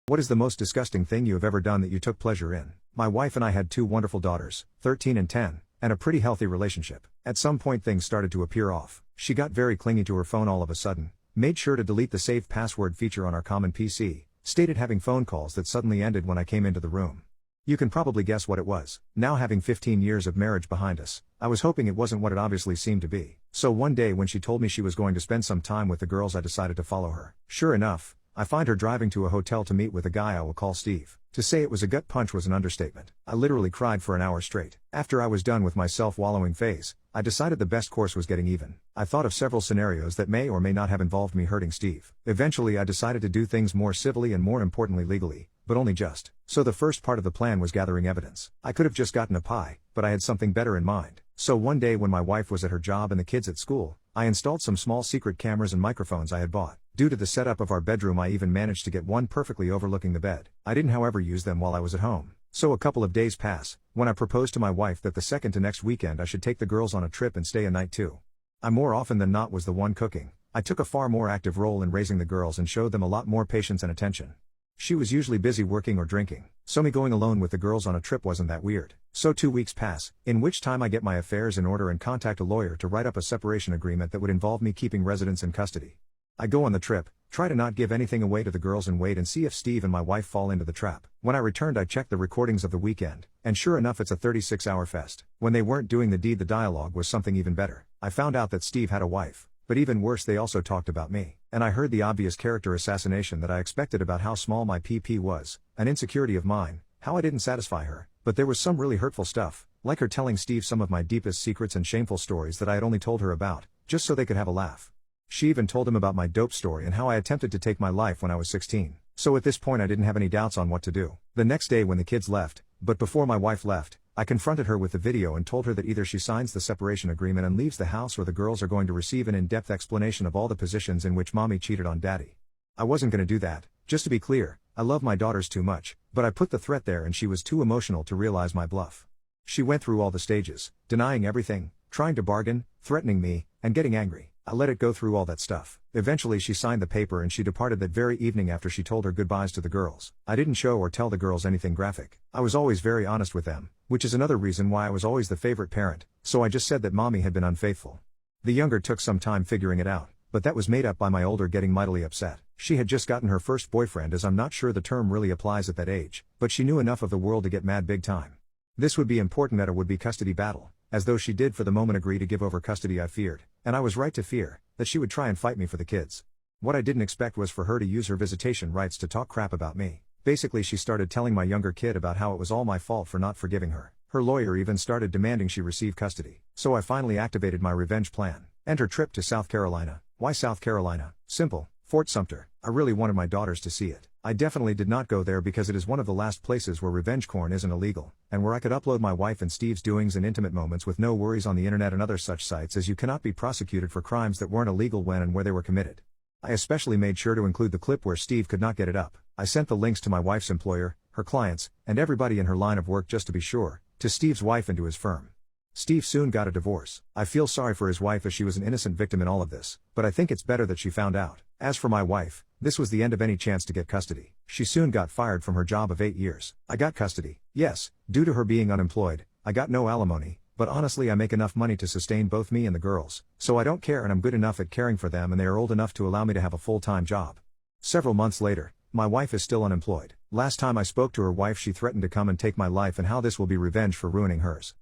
What is the most disgusting thing you have ever done that you took pleasure in? My wife and I had two wonderful daughters, 13 and 10, and a pretty healthy relationship. At some point things started to appear off. She got very clingy to her phone all of a sudden, made sure to delete the saved password feature on our common PC, stated having phone calls that suddenly ended when I came into the room. You can probably guess what it was. Now having 15 years of marriage behind us, I was hoping it wasn't what it obviously seemed to be. So one day when she told me she was going to spend some time with the girls, I decided to follow her. Sure enough, I find her driving to a hotel to meet with a guy I will call Steve. To say it was a gut punch was an understatement. I literally cried for an hour straight. After I was done with my self-wallowing phase, I decided the best course was getting even. I thought of several scenarios that may or may not have involved me hurting Steve. Eventually I decided to do things more civilly and more importantly legally, but only just. So the first part of the plan was gathering evidence. I could have just gotten a pie, but I had something better in mind. So one day when my wife was at her job and the kids at school, I installed some small secret cameras and microphones I had bought. Due to the setup of our bedroom, I even managed to get one perfectly overlooking the bed. I didn't however use them while I was at home. So a couple of days pass, when I proposed to my wife that the second to next weekend I should take the girls on a trip and stay a night too. I more often than not was the one cooking. I took a far more active role in raising the girls and showed them a lot more patience and attention. She was usually busy working or drinking, so me going alone with the girls on a trip wasn't that weird. So 2 weeks pass, in which time I get my affairs in order and contact a lawyer to write up a separation agreement that would involve me keeping residents in custody. I go on the trip, try to not give anything away to the girls and wait and see if Steve and my wife fall into the trap. When I returned I checked the recordings of the weekend, and sure enough it's a 36-hour fest. When they weren't doing the deed, the dialogue was something even better. I found out that Steve had a wife, but even worse, they also talked about me. And I heard the obvious character assassination that I expected about how small my PP was, an insecurity of mine, how I didn't satisfy her. But there was some really hurtful stuff, like her telling Steve some of my deepest secrets and shameful stories that I had only told her about, just so they could have a laugh. She even told him about my dope story and how I attempted to take my life when I was 16. So at this point I didn't have any doubts on what to do. The next day when the kids left, but before my wife left, I confronted her with the video and told her that either she signs the separation agreement and leaves the house or the girls are going to receive an in-depth explanation of all the positions in which mommy cheated on daddy. I wasn't gonna do that. Just to be clear, I love my daughters too much, but I put the threat there and she was too emotional to realize my bluff. She went through all the stages, denying everything, trying to bargain, threatening me, and getting angry. I let it go through all that stuff. Eventually she signed the paper and she departed that very evening after she told her goodbyes to the girls. I didn't show or tell the girls anything graphic. I was always very honest with them, which is another reason why I was always the favorite parent, so I just said that mommy had been unfaithful. The younger took some time figuring it out, but that was made up by my older getting mightily upset. She had just gotten her first boyfriend, as I'm not sure the term really applies at that age, but she knew enough of the world to get mad big time. This would be important at a would-be custody battle, as though she did for the moment agree to give over custody. I feared, and I was right to fear, that she would try and fight me for the kids. What I didn't expect was for her to use her visitation rights to talk crap about me. Basically she started telling my younger kid about how it was all my fault for not forgiving her. Her lawyer even started demanding she receive custody. So I finally activated my revenge plan. Enter trip to South Carolina. Why South Carolina? Simple. Fort Sumter. I really wanted my daughters to see it. I definitely did not go there because it is one of the last places where revenge porn isn't illegal, and where I could upload my wife and Steve's doings and intimate moments with no worries on the internet and other such sites, as you cannot be prosecuted for crimes that weren't illegal when and where they were committed. I especially made sure to include the clip where Steve could not get it up. I sent the links to my wife's employer, her clients, and everybody in her line of work just to be sure, to Steve's wife and to his firm. Steve soon got a divorce. I feel sorry for his wife as she was an innocent victim in all of this, but I think it's better that she found out. As for my wife, this was the end of any chance to get custody. She soon got fired from her job of 8 years. I got custody. Yes, due to her being unemployed, I got no alimony, but honestly I make enough money to sustain both me and the girls, so I don't care, and I'm good enough at caring for them and they are old enough to allow me to have a full-time job. Several months later, my wife is still unemployed. Last time I spoke to her wife she threatened to come and take my life and how this will be revenge for ruining hers.